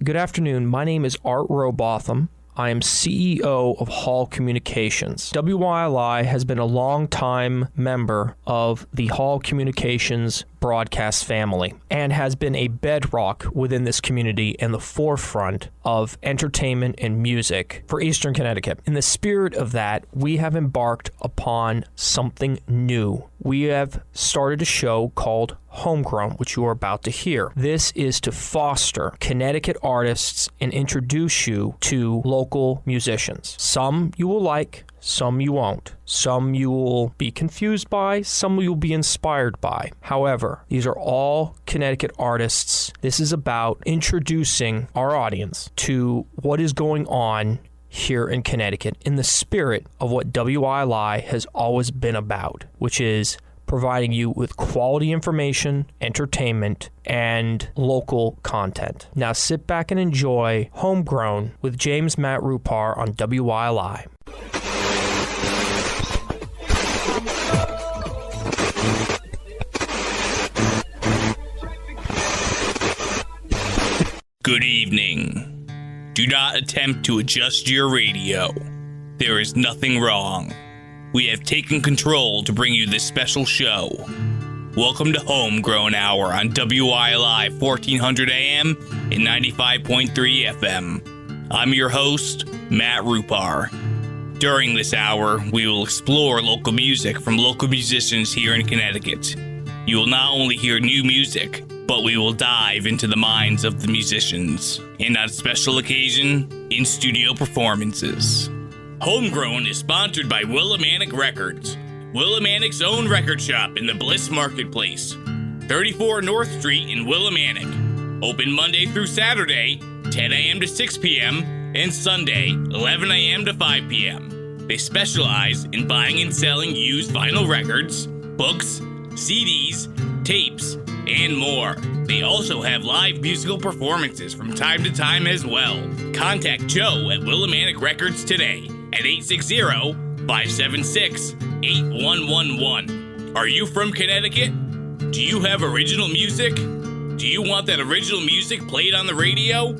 Good afternoon. My name is Art Robotham. I am CEO of Hall Communications. WYLI has been a long-time member of the Hall Communications broadcast family and has been a bedrock within this community and the forefront of entertainment and music for Eastern Connecticut. In the spirit of that, we have embarked upon something new. We have started a show called Homegrown, which you are about to hear. This is to foster Connecticut artists and introduce you to local musicians. Some you will like, some you won't. Some you will be confused by, some you'll be inspired by. However, these are all Connecticut artists. This is about introducing our audience to what is going on here in Connecticut in the spirit of what WILI has always been about, which is providing you with quality information, entertainment, and local content. Now sit back and enjoy Homegrown with James Matt Rupar on WILI. Good evening. Do not attempt to adjust your radio. There is nothing wrong. We have taken control to bring you this special show. Welcome to Homegrown Hour on WILI 1400 AM and 95.3 FM. I'm your host, Matt Rupar. During this hour, we will explore local music from local musicians here in Connecticut. You will not only hear new music, but we will dive into the minds of the musicians, and on special occasion, in-studio performances. Homegrown is sponsored by Willimantic Records, Willimantic's own record shop in the Bliss Marketplace, 34 North Street in Willimantic. Open Monday through Saturday, 10 a.m. to 6 p.m., and Sunday, 11 a.m. to 5 p.m. They specialize in buying and selling used vinyl records, books, CDs, tapes, and more. They also have live musical performances from time to time as well. Contact Joe at Willimantic Records today at 860-576-8111. Are you from Connecticut? Do you have original music? Do you want that original music played on the radio?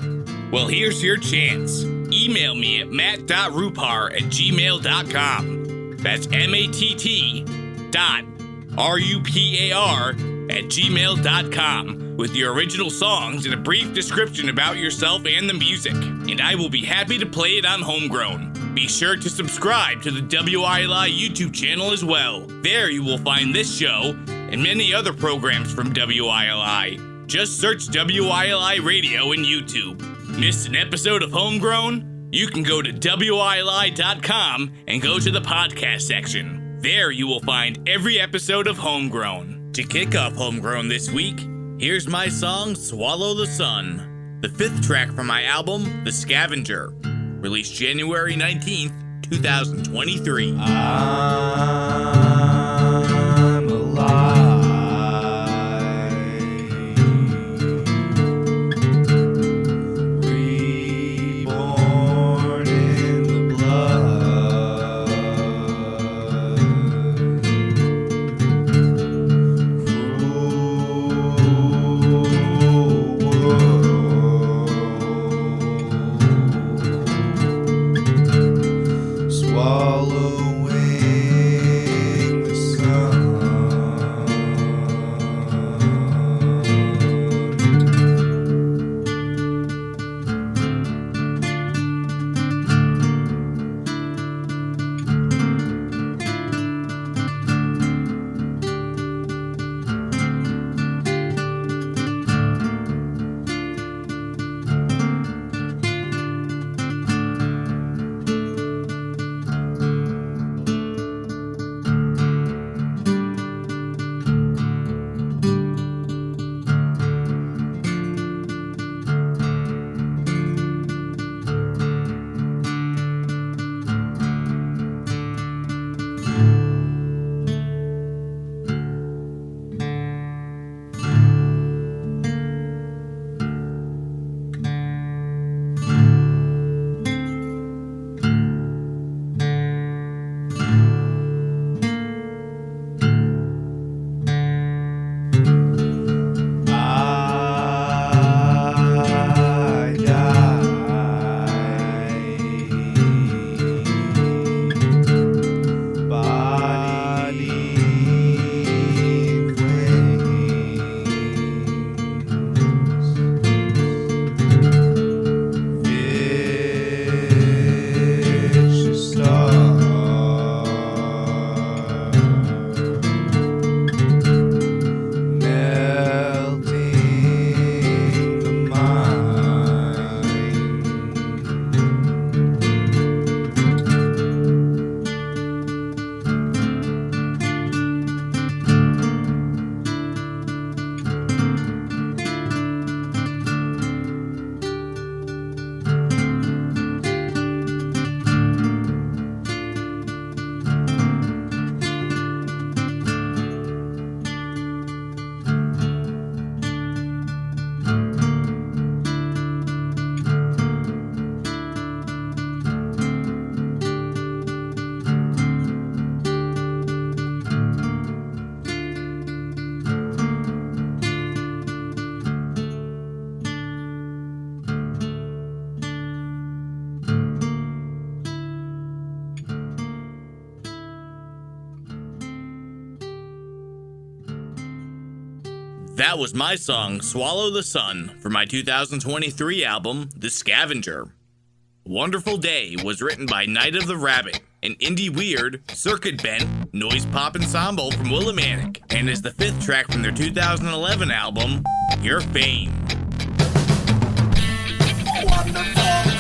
Well, here's your chance. Email me at matt.rupar@gmail.com. That's matt.rupar@gmail.com with your original songs and a brief description about yourself and the music, and I will be happy to play it on Homegrown. Be sure to subscribe to the WILI YouTube channel as well. There you will find this show and many other programs from WILI. Just search WILI Radio in YouTube. Missed an episode of Homegrown? You can go to WILI.com and go to the podcast section. There you will find every episode of Homegrown. To kick off Homegrown this week, here's my song, Swallow the Sun, the 5th track from my album, The Scavenger, released January 19th, 2023. I'm alive. Reborn in the blood. Swallowing That was my song, Swallow the Sun, from my 2023 album, The Scavenger. Wonderful Day was written by Night of the Rabbit, an indie weird, circuit bent, noise pop ensemble from Willimantic, and is the 5th track from their 2011 album, Your Fame. Wonderful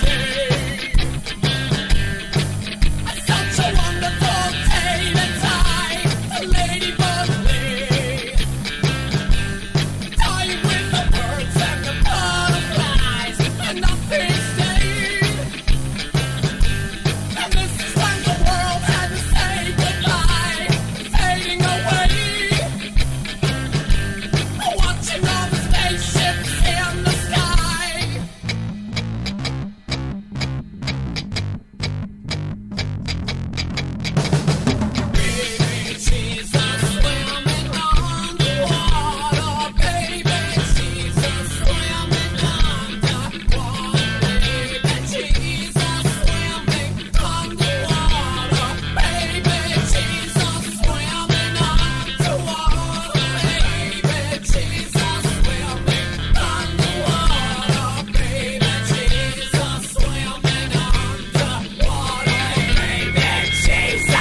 day. Such a wonderful day to die. The ladybug lay. Dying with the birds and the butterflies, and nothing stayed. And this is when the world had to say goodbye, fading away. Watching all the spaceships in the sky. Baby Jesus swimming on the water. Baby Jesus swimming underwater. Baby Jesus swimming underwater. Baby Jesus swimming underwater. Baby Jesus swimming underwater. Baby Jesus swimming underwater. Baby Jesus.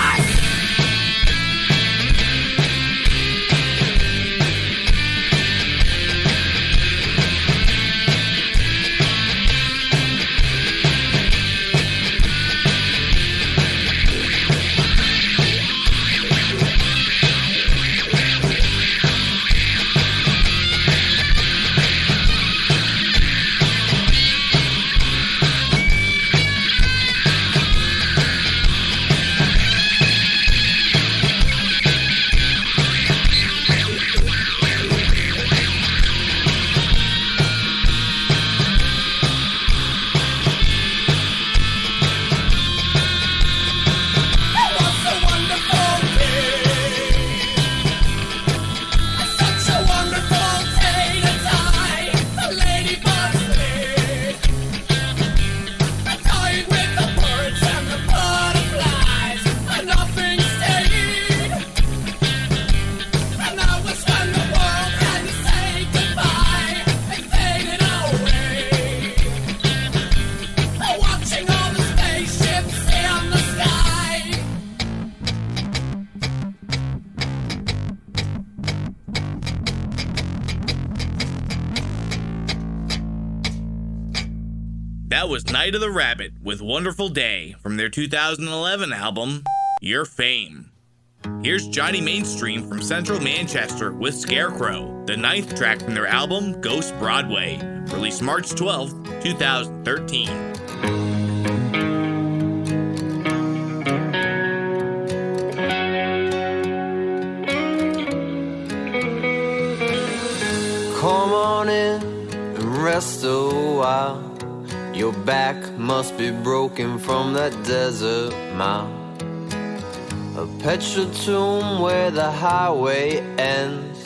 That was Night of the Rabbit with Wonderful Day from their 2011 album, Your Fame. Here's Johnny Mainstream from Central Manchester with Scarecrow, the 9th track from their album, Ghost Broadway, released March 12th, 2013. Come on in and rest a while. Your back must be broken from that desert mile. A petrol tomb where the highway ends.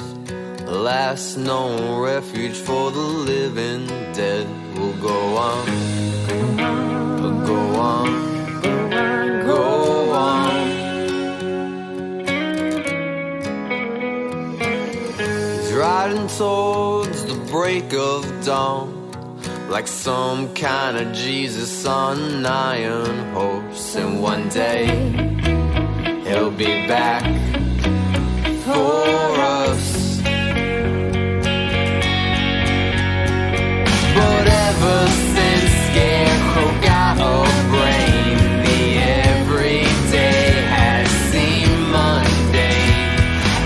The last known refuge for the living dead. Will go on, go on, go on. He's riding towards the break of dawn, like some kind of Jesus on an iron horse. And one day he'll be back for us. But ever since Scarecrow got a brain, the everyday has seemed mundane.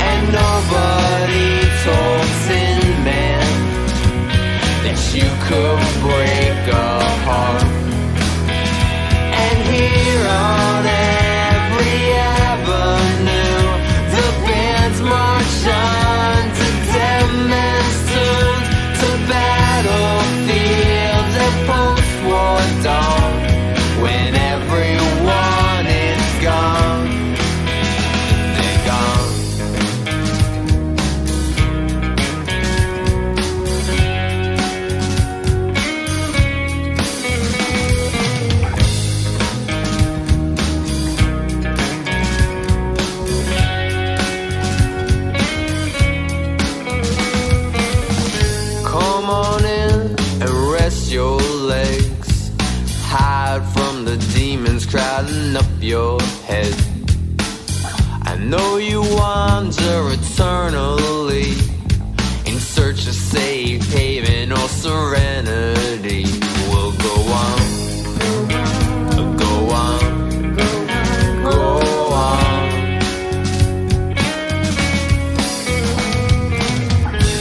And nobody told Tin Man that you could break a heart. And here on every avenue, the bands march on. lighten up your head. I know you wander eternally in search of safe haven or serenity. We'll go on, go on, go on.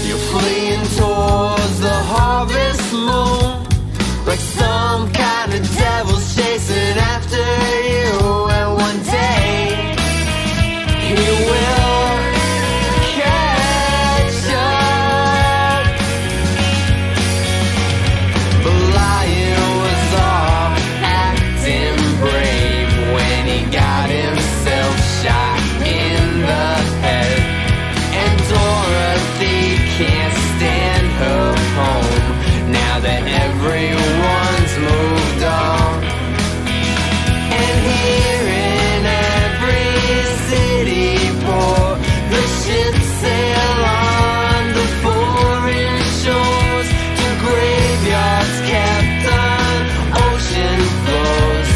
You're fleeing towards the harvest moon, like some kind of devil's chasing after you. And one day he will catch up. The lion was all acting brave when he got himself shot in the head. And Dorothy can't stand her home now that everyone's moved on. And here in every city port, the ships sail on the foreign shores to graveyards kept on ocean floors,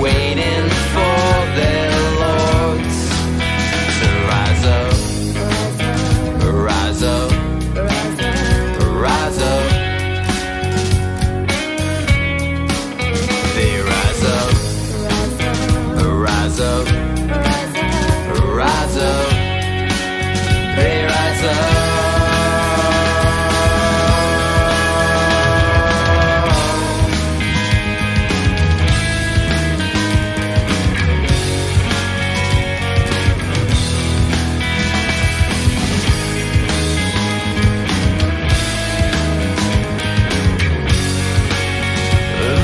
waiting for their lords to rise up, rise up, rise up. They rise up, rise up, rise up. They rise up.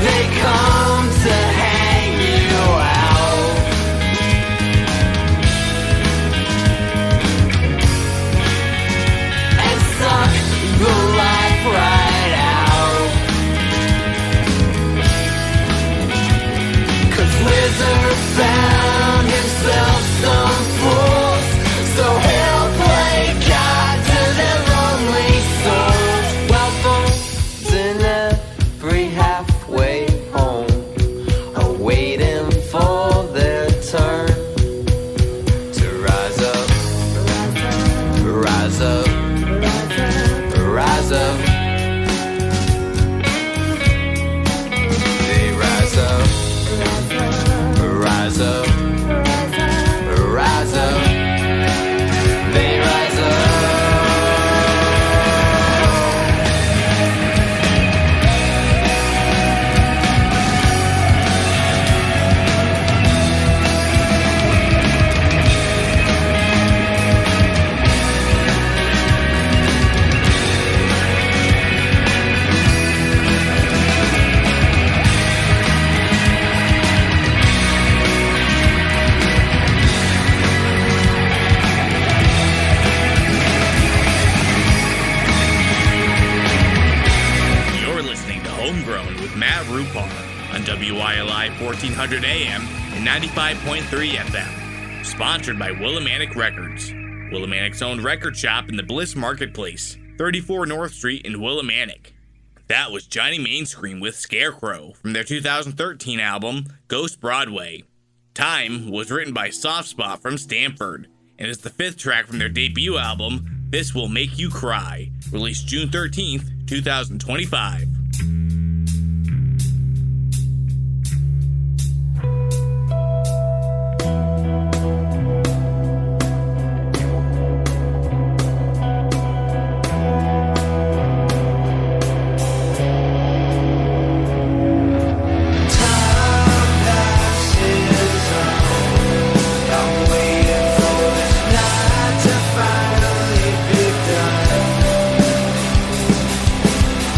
They come to hang you out. And suck the life right out. 'Cause Wizard found himself some fools, so he'll play God to their lonely souls. While folks in every halfway home are waiting for their turn to rise up, rise up, rise up. They rise up, rise up, rise up. They rise up. You're listening to Homegrown with Matt Rupar on WYLI 1400 AM and 95.3 FM. Sponsored by Willimantic Records. Willimantic's own record shop in the Bliss Marketplace, 34 North Street in Willimantic. That was Johnny Mainscreen with Scarecrow from their 2013 album, Ghost Broadway. Time was written by Soft Spot from Stanford, and is the 5th track from their debut album, This Will Make You Cry, released June 13th, 2025.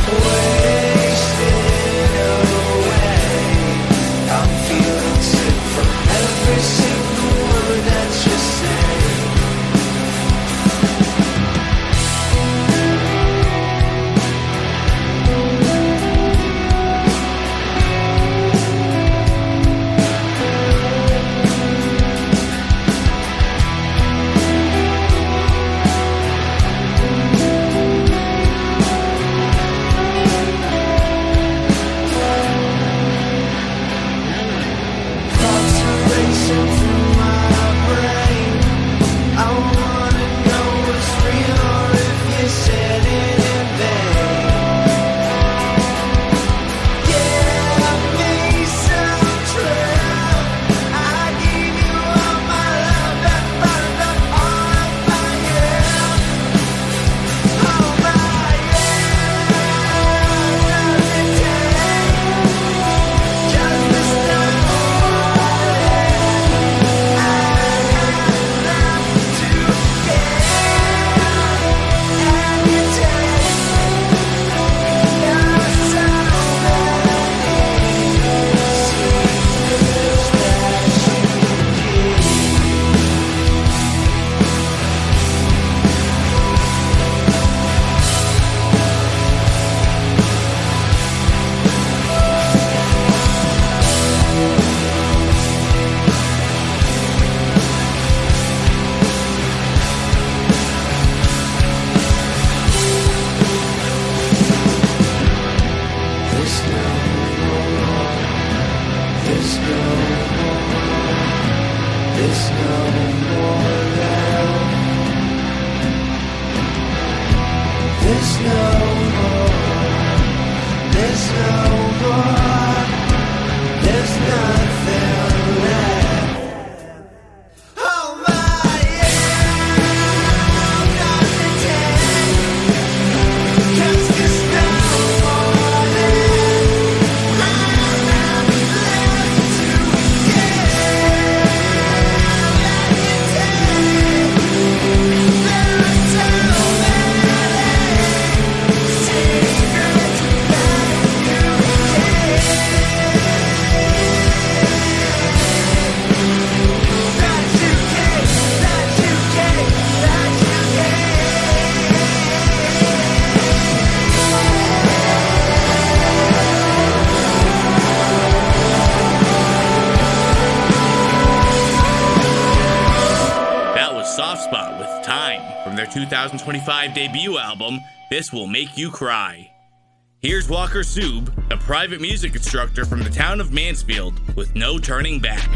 Wait There's no more love. There's no more. There's no more. There's nothing left. Oh my, yeah, nothing take. 'Cause there's no more left. I'm left to give. Nothing take. There's so many secrets that you That was Soft Spot with Time from their 2025 debut album, This Will Make You Cry. Here's Walker Suib, a private music instructor from the town of Mansfield, with No Turning Back.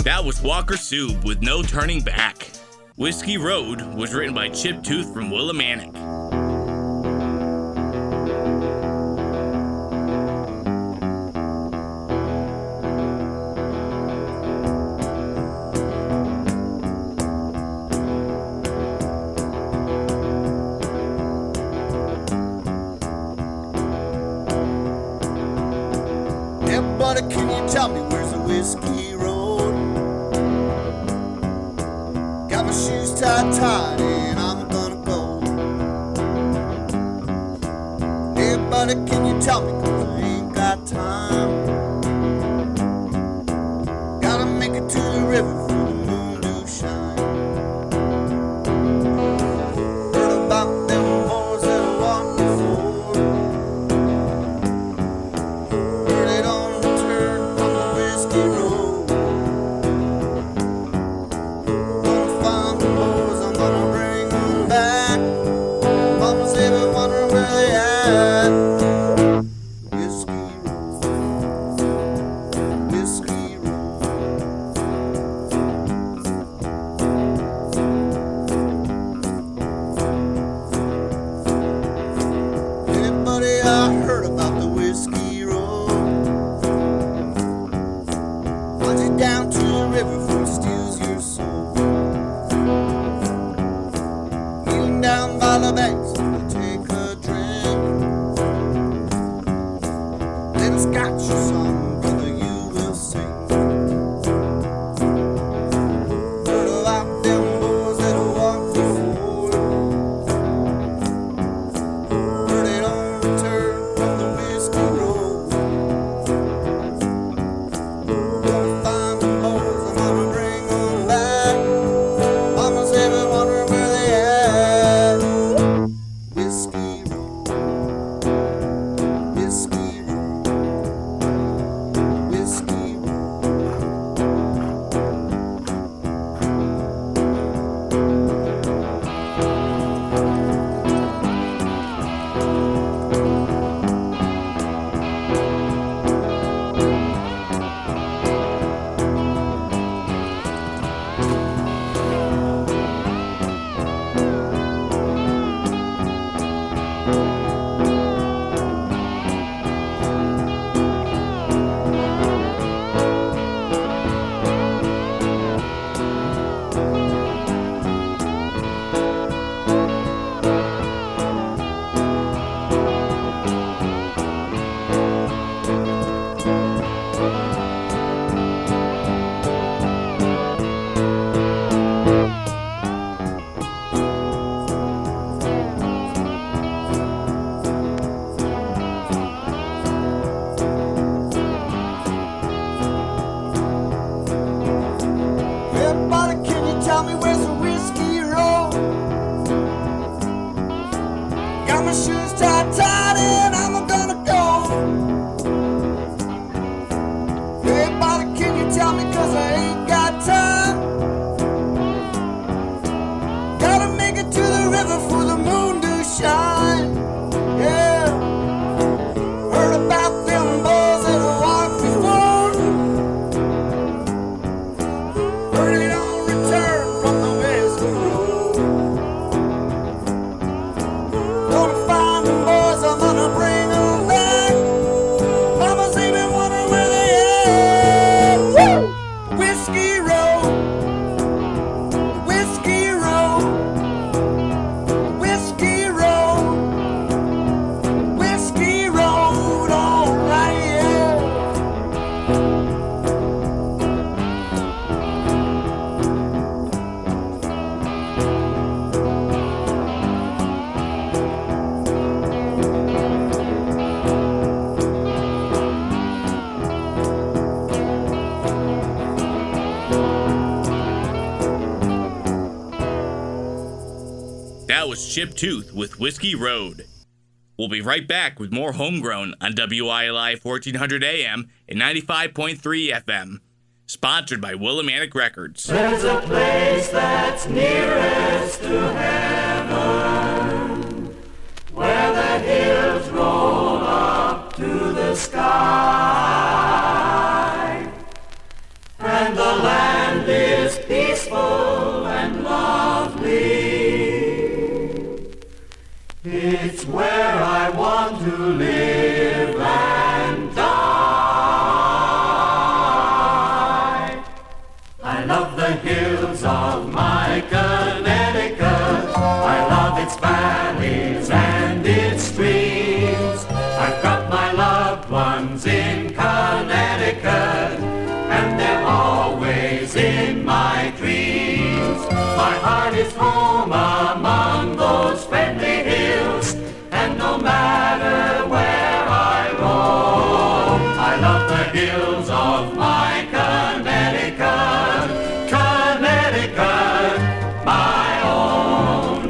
That was Walker Suib with No Turning Back. Whiskey Road was written by Chip Tooth from Willimantic. Everybody, can you tell me where's the Whiskey Road? Got my shoes tied tight and I'm gonna go. Everybody, can you tell me 'cause I ain't got time. Gotta make it to the river for the moon to shine. Heard about them boys that walked before. Heard they don't return from the Whiskey Road. Gonna find the boys, I'm gonna bring them back. Mama's ever wondering where they at. Whiskey by the banks to take a drink. Little Scotch song, brother, you will sing. Heard about them boys that walk before. Heard they don't return from the whiskey road. Gonna find them boys, I'm gonna bring them back. Mama's ever wondering where they at. Whiskey road, whiskey road, whiskey road. Everybody, can you tell me where's the whiskey road? Got my shoes tied tight and I'm gonna go. Everybody, can you tell me, cause I ain't got time. Gotta make it to the river for the moon to shine. Yeah, heard about them boys that walked before. Heard they don't return from the whiskey road. Gonna find them boys, I'm gonna bring them back. Mama's even wondering where they at. Woo! Whiskey road, whiskey road, whiskey road, whiskey road, all right, yeah. That was Chip Tooth with Whiskey Road. We'll be right back with more Homegrown on WILI 1400 AM and 95.3 FM. Sponsored by Willimantic Records. There's a place that's nearest to heaven, where the hills roll up to the sky, and the land is peaceful and lovely. It's where I want to live and die. I love the hills of my Connecticut. I love its valleys and its streams. I've got my loved ones in Connecticut, and they're always in my dreams. My heart is home among those friendly hills, and no matter where I roam, I love the hills of my Connecticut, Connecticut, my own.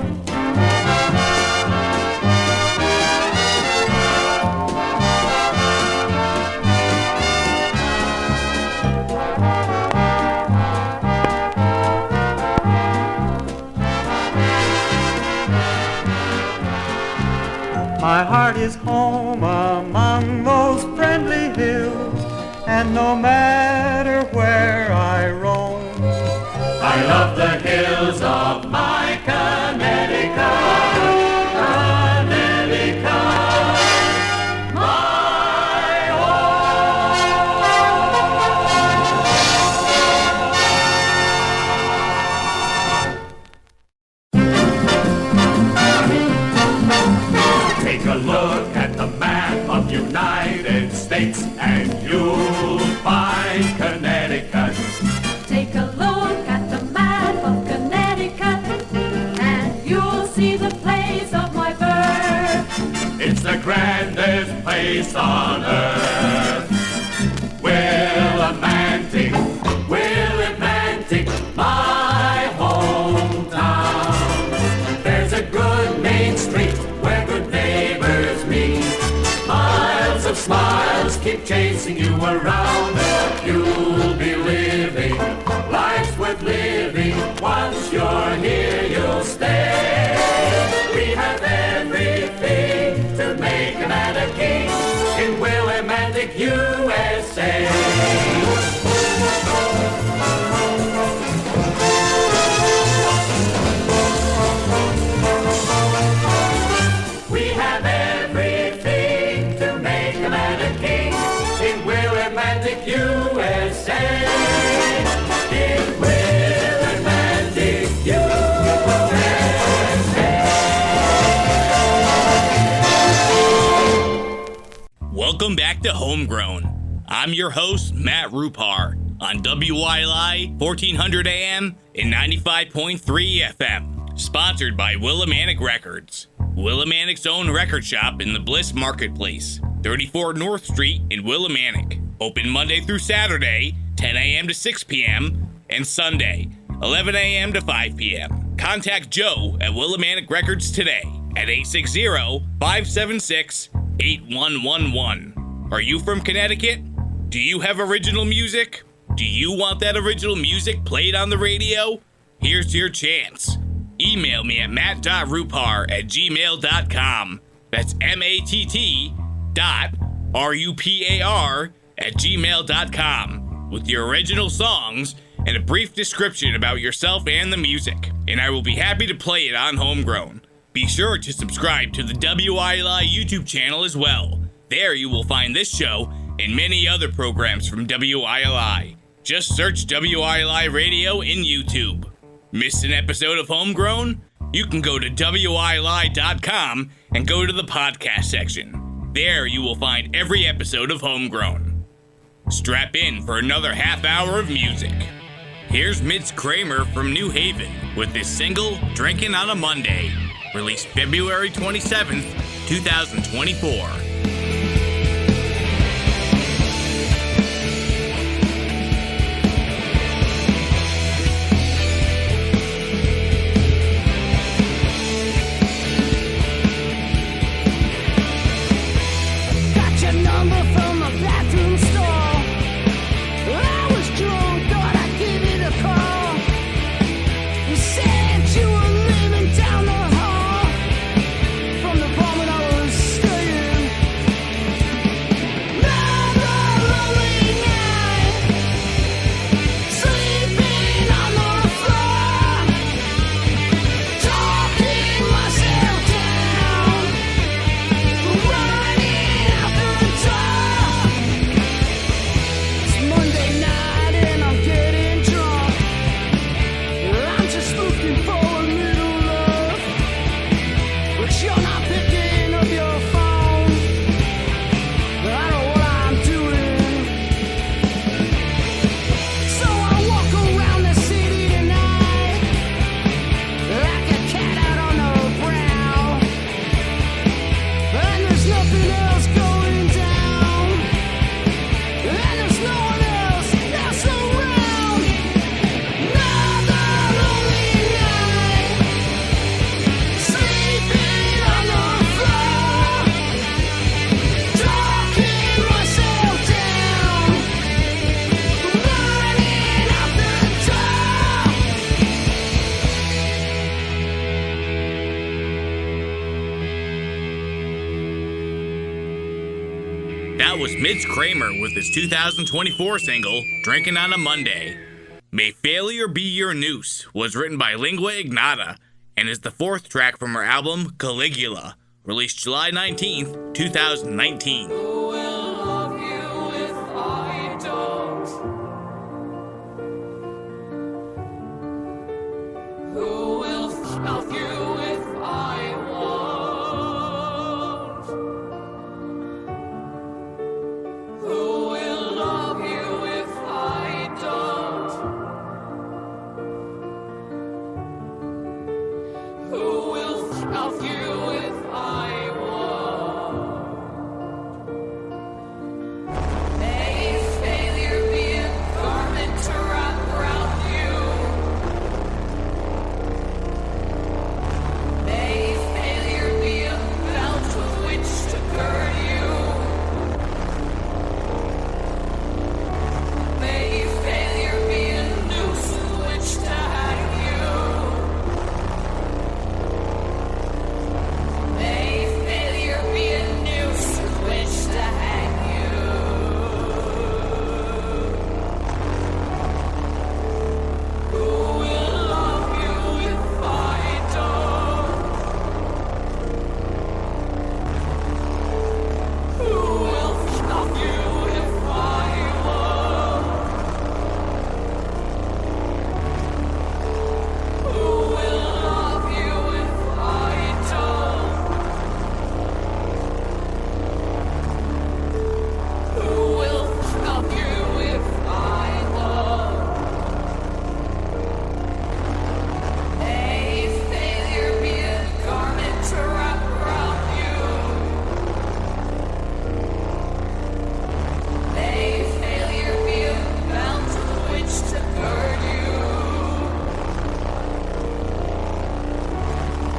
My heart is home among those friendly hills, and no matter where I roam, I love the hills of my Connecticut, Connecticut, my own. Lakes, and you'll find Connecticut. Take a look at the map of Connecticut, and you'll see the place of my birth. It's the grandest place on earth. Willimantic, Willimantic, my hometown. There's a good main street where good neighbors meet. Miles of smiles keep chasing you around. You'll be living, life's worth living. Once you're here, you'll stay. We have everything to make a man a king in Willimantic, USA. We have everything to make a man a king in Willimantic, USA. In Willimantic, USA. Welcome back to Homegrown. I'm your host, Matt Rupar, on WYLI 1400 AM and 95.3 FM. Sponsored by Willimantic Records. Willimantic's own record shop in the Bliss Marketplace, 34 North Street in Willimantic. Open Monday through Saturday, 10 a.m. to 6 p.m., and Sunday, 11 a.m. to 5 p.m. Contact Joe at Willimantic Records today at 860-576-8111. Are you from Connecticut? Do you have original music? Do you want that original music played on the radio? Here's your chance. Email me at matt.rupar@gmail.com. That's matt.rupar@gmail.com with your original songs and a brief description about yourself and the music, and I will be happy to play it on Homegrown. Be sure to subscribe to the WILI YouTube channel as well. There you will find this show and many other programs from WILI. Just search WILI Radio in YouTube. Missed an episode of Homegrown? You can go to WILI.com and go to the podcast section. There you will find every episode of Homegrown. Strap in for another half hour of music. Here's Mitch Kramer from New Haven with his single, Drinkin' on a Monday, released February 27th, 2024. That was Mitch Kramer with his 2024 single, Drinkin' on a Monday. May Failure Be Your Noose was written by Lingua Ignota and is the fourth track from her album, Caligula, released July 19th, 2019. you if I were. May failure be a garment to wrap around you. May failure be a belt with which to gird you. May failure be a noose with which to hang you. May failure be a noose with which to hang you. Who will love you if I don't? Who will stop you if I won't? Who will love you if I don't? Who will stop you if I won't? May failure be a garment to wrap around you. May failure be a belt with which to gird you.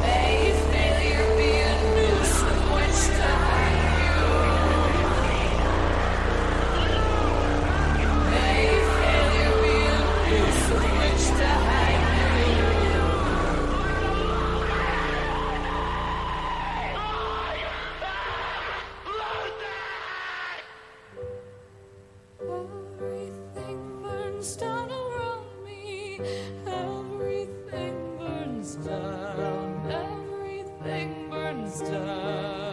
May failure be a noose with which to hang you. May failure be a noose with which to hang you. Everything burns down around me. Everything burns down. Everything burns down.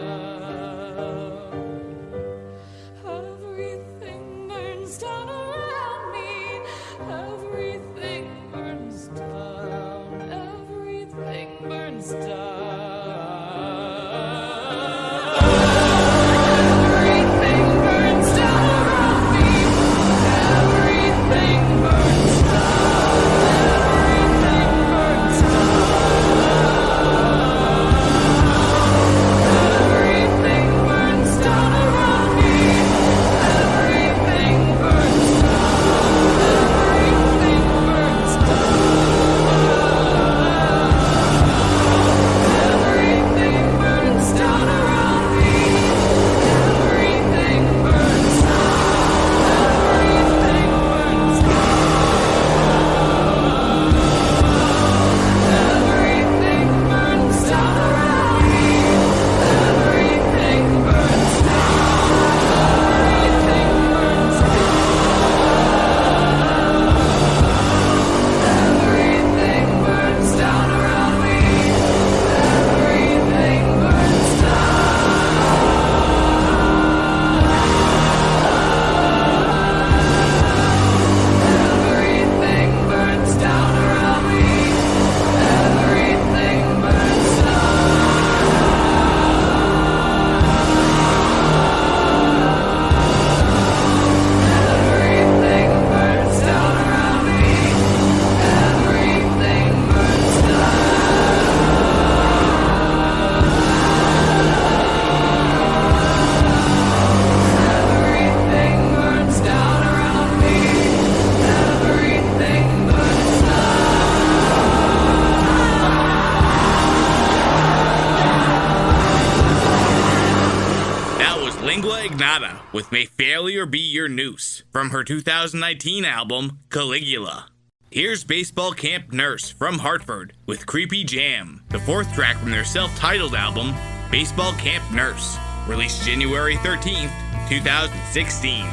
Everything burns down around me. Everything burns down. Everything burns down. Everything burns down around me. Everything burns down. Everything burns down. Everything burns down around me. Everything burns down. Everything burns Lingua Ignota with May Failure Be Your Noose from her 2019 album, Caligula. Here's Baseball Camp Nurse from Hartford with Creepy Jam, the fourth track from their self-titled album, Baseball Camp Nurse, released January 13th, 2016.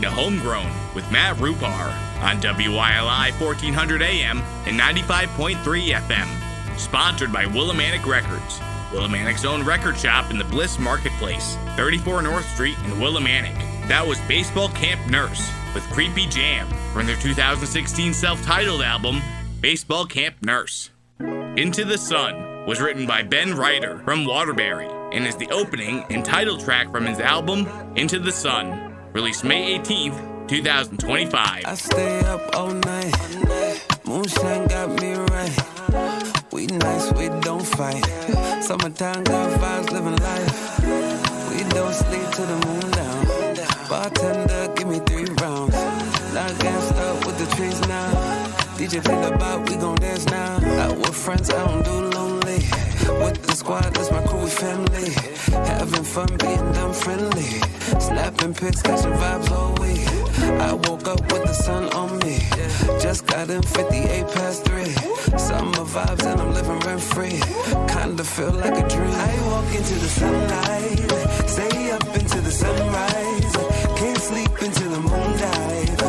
listening to Homegrown with Matt Rupar on WYLI 1400 AM and 95.3 FM. Sponsored by Willimantic Records, Willimantic's own record shop in the Bliss Marketplace, 34 North Street in Willimantic. That was Baseball Camp Nurse with Creepy Jam from their 2016 self-titled album, Baseball Camp Nurse. Into the Sun was written by Ben Ryder from Waterbury and is the opening and title track from his album, Into the Sun, released May 18th, 2025. I stay up all night, moonshine got me right. We nice, we don't fight. Summertime got vibes, living life. We don't sleep till the moon down. Bartender, give me 3 rounds. Not gassed up with the trees now. DJ play the bop, we gon' dance now. Out with friends, I don't do lonely. With the squad, that's my crew, we family. Having fun, being dumb friendly. Snapping pics, catching vibes all week. I woke up with the sun on me. Just got in 58 past 3. Summer vibes and I'm living rent free. Kinda feel like a dream. I walk into the sunlight, stay up into the sunrise. Can't sleep until the moon dive.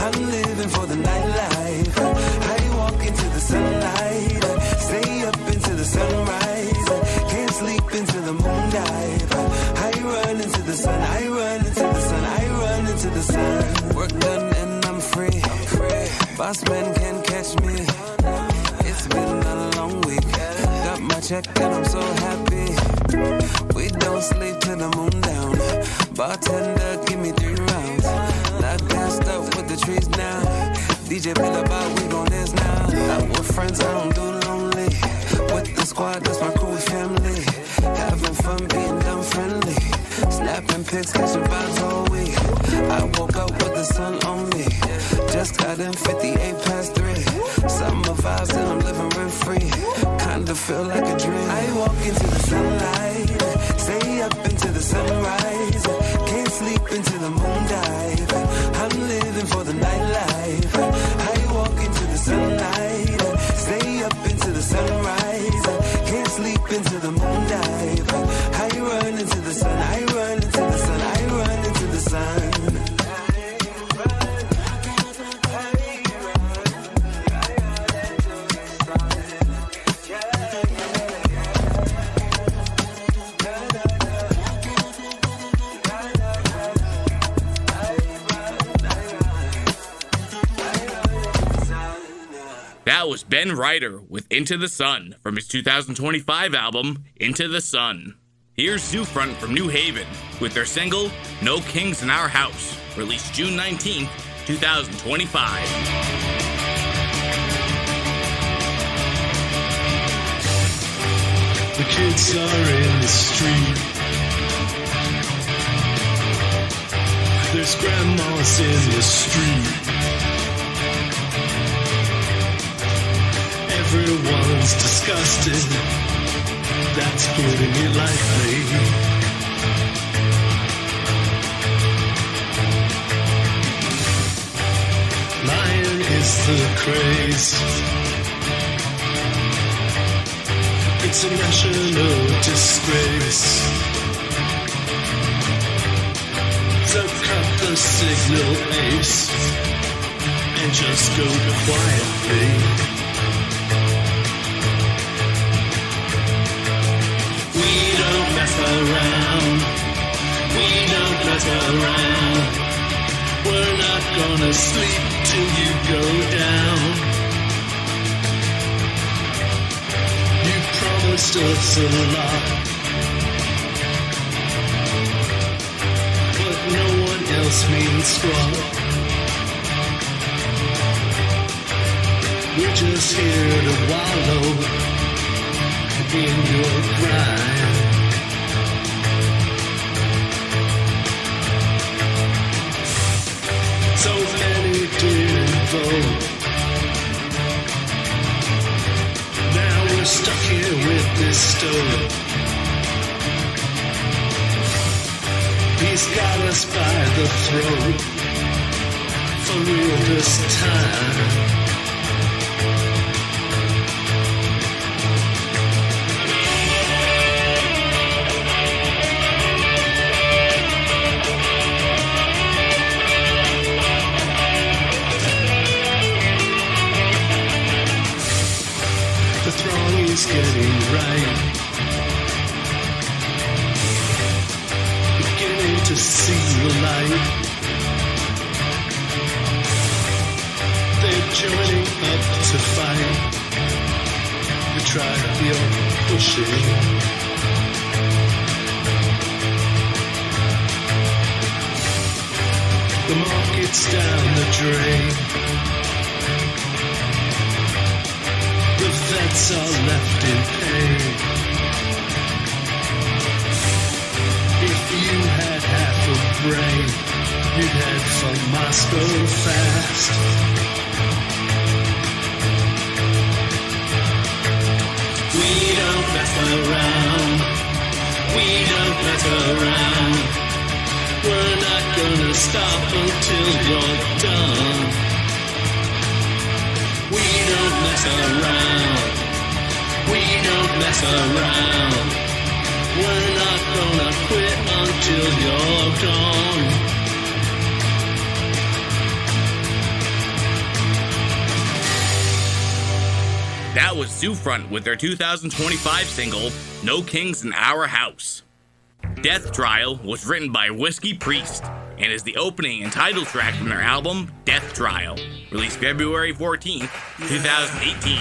I'm living for the nightlife. I walk into the sunlight, stay up into the sunrise. Can't sleep until the moon dive. I run into the sun, I run into the sun, I run into the sun. Work done and I'm free. Boss man can't catch me. It's been a long week. Got my check and I'm so happy. We don't sleep till the moon down. Bartender, give me 3 rounds. Not gassed up with the trees now. DJ play the bop, we gon' dance now. Out with friends, I don't do lonely. With the squad, that's my crew, we family. Having fun, being dumb friendly. Snapping pics, catching vibes all week. I woke up with the sun on me. Just got in 58 past 3. Summer vibes and I'm living rent free. Kinda feel like a dream. I walk into the sunlight, stay up into the sunrise. Can't sleep until the moon dive. I'm living for the nightlife. I walk into the sunlight, stay up into the sunrise. Can't sleep until the moon dive. I run into the sun, I run into the sun, I run into the sun. That was Ben Ryder with Into the Sun from his 2025 album, Into the Sun. Here's Zoofront from New Haven with their single, No Kings in Our House, released June 19th, 2025. The kids are in the street. There's grandmas in the street. Everyone's disgusted. That's putting it lightly. Lying is the craze. It's a national disgrace. So cut the signal, ace, and just go quietly. We don't mess around. We don't mess around. We're not gonna sleep till you go down. You promised us a lot, but no one else means squat. We're just here to wallow in your pride. So many didn't vote. Now we're stuck here with this stove. He's got us by the throat for real this time. Nothing's getting right. Beginning to see the light. They're joining up to fight. The tribe you're pushing. The market's down the drain. The vets are left in pain. If you had half a brain, you'd head for Moscow fast. We don't mess around. We don't mess around. We're not gonna stop until you're done. We don't mess around. We don't mess around. We're not gonna quit until you're gone. That was Zoofront with their 2025 single, No Kings in Our House. Death Trial was written by Whiskey Priest and is the opening and title track from their album, Death Trial, released February 14th, 2018.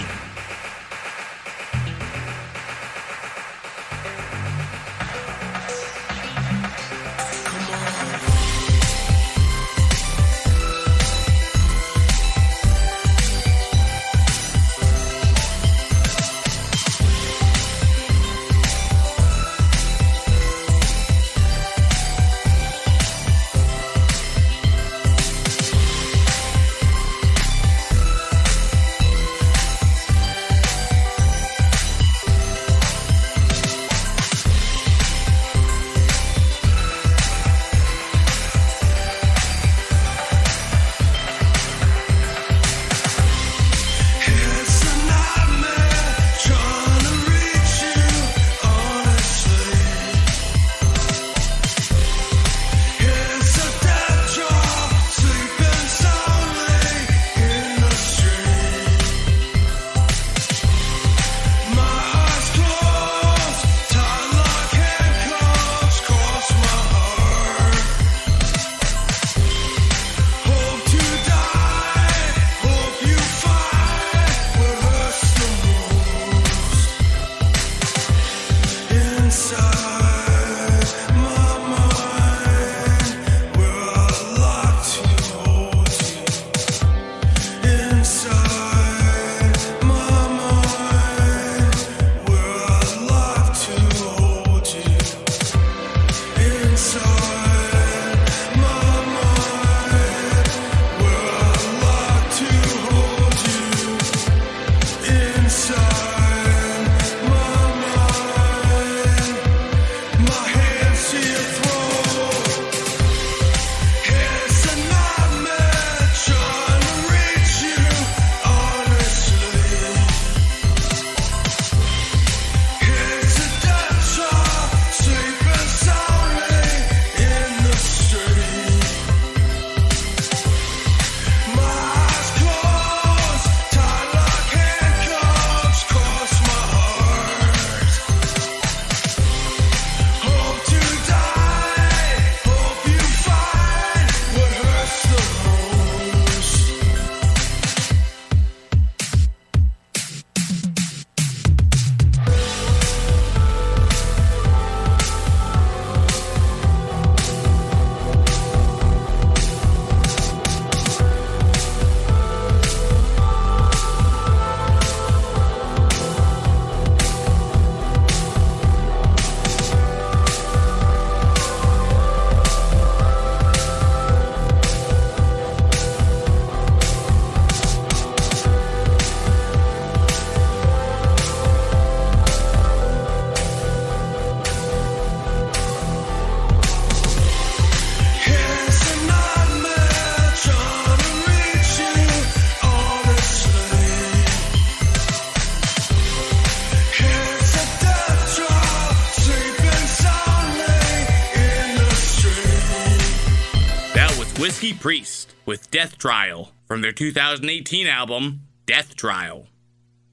Whiskey Priest with Death Trial from their 2018 album, Death Trial.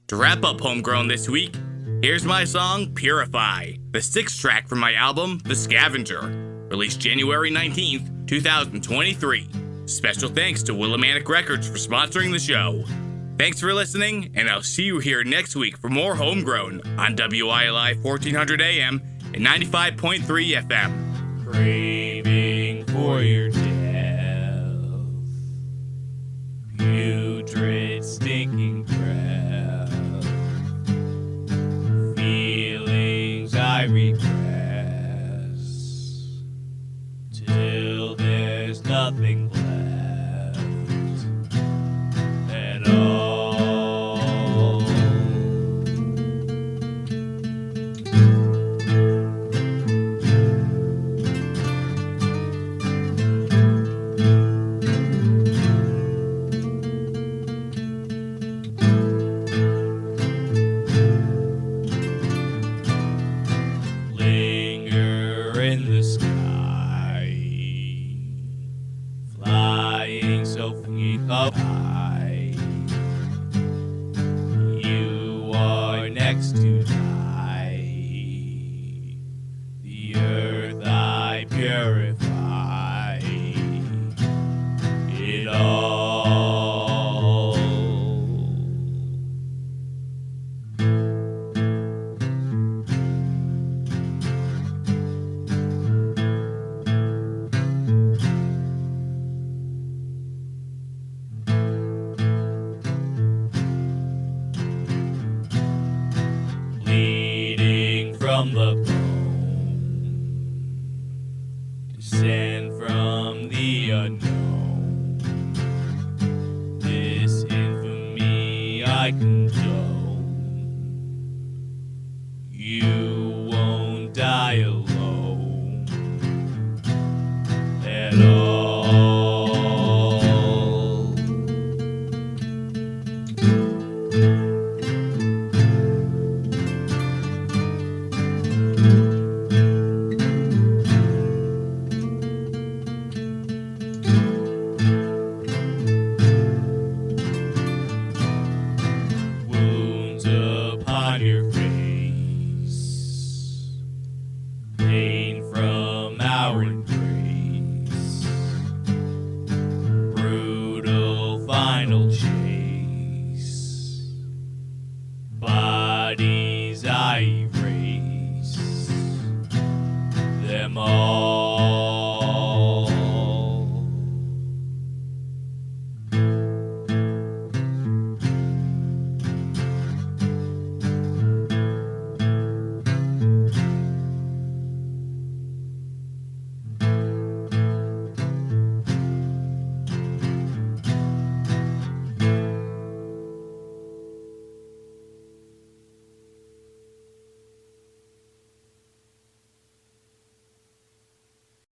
To wrap up Homegrown this week, Here's my song, Purify, the 6th track from my album, The Scavenger, released January 19th, 2023. Special thanks to Willimantic Records for sponsoring the show. Thanks for listening, and I'll see you here next week for more Homegrown on WILI 1400 AM and 95.3 FM. Craving for your death, putrid, stinking breath, feelings I repress, till there's nothing left at all. Linger in the sky, flying so free up high. You are next to die. The earth I purify. It all. Bleeding from the bone, descend from the unknown. This infamy I condone. You won't die alone at all. Wounds upon your face,